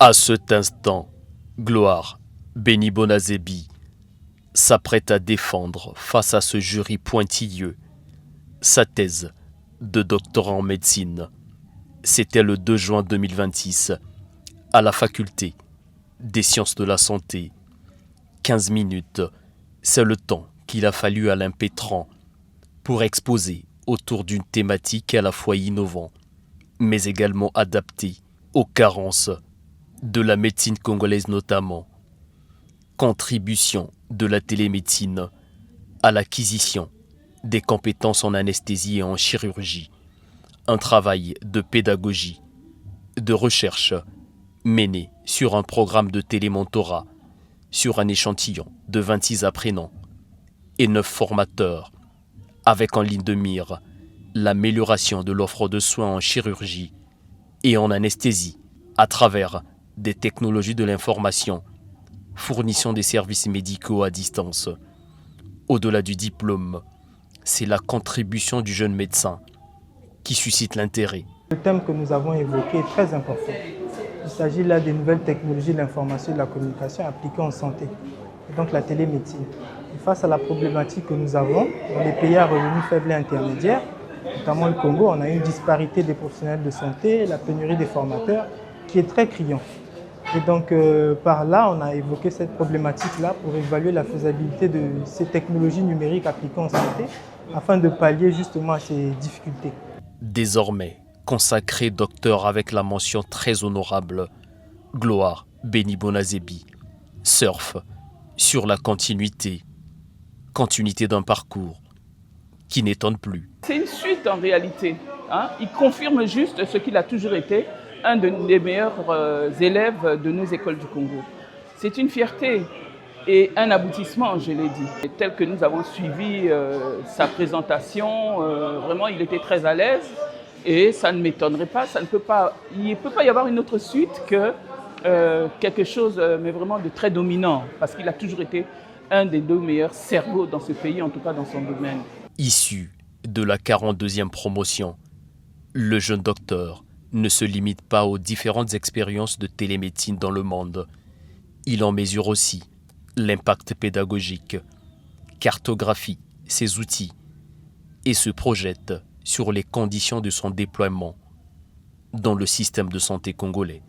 À cet instant, Gloire Béni Bonazébi s'apprête à défendre face à ce jury pointilleux sa thèse de doctorat en médecine. C'était le 2 juin 2026 à la faculté des sciences de la santé. 15 minutes, c'est le temps qu'il a fallu à l'impétrant pour exposer autour d'une thématique à la fois innovante, mais également adaptée aux carences de la médecine congolaise notamment. Contribution de la télémédecine à l'acquisition des compétences en anesthésie et en chirurgie. Un travail de pédagogie, de recherche mené sur un programme de télémentorat sur un échantillon de 26 apprenants et 9 formateurs, avec en ligne de mire l'amélioration de l'offre de soins en chirurgie et en anesthésie à travers des technologies de l'information, fournissant des services médicaux à distance. Au-delà du diplôme, c'est la contribution du jeune médecin qui suscite l'intérêt. Le thème que nous avons évoqué est très important. Il s'agit là des nouvelles technologies de l'information et de la communication appliquées en santé, et donc la télémédecine. Et face à la problématique que nous avons dans les pays à revenus faibles et intermédiaires, notamment le Congo, on a une disparité des professionnels de santé, la pénurie des formateurs qui est très criante. Et donc par là, on a évoqué cette problématique-là pour évaluer la faisabilité de ces technologies numériques appliquées en santé afin de pallier justement à ces difficultés. Désormais consacré docteur avec la mention très honorable, Gloire Béni Bonazébi surfe sur la continuité d'un parcours qui n'étonne plus. C'est une suite en réalité. Il confirme juste ce qu'il a toujours été, un des meilleurs élèves de nos écoles du Congo. C'est une fierté et un aboutissement, je l'ai dit. Et tel que nous avons suivi sa présentation, vraiment il était très à l'aise et ça ne m'étonnerait pas, il ne peut pas y avoir une autre suite que quelque chose mais vraiment de très dominant, parce qu'il a toujours été un des 2 meilleurs cerveaux dans ce pays, en tout cas dans son domaine. Issu de la 42e promotion, le jeune docteur ne se limite pas aux différentes expériences de télémédecine dans le monde. Il en mesure aussi l'impact pédagogique, cartographie ses outils et se projette sur les conditions de son déploiement dans le système de santé congolais.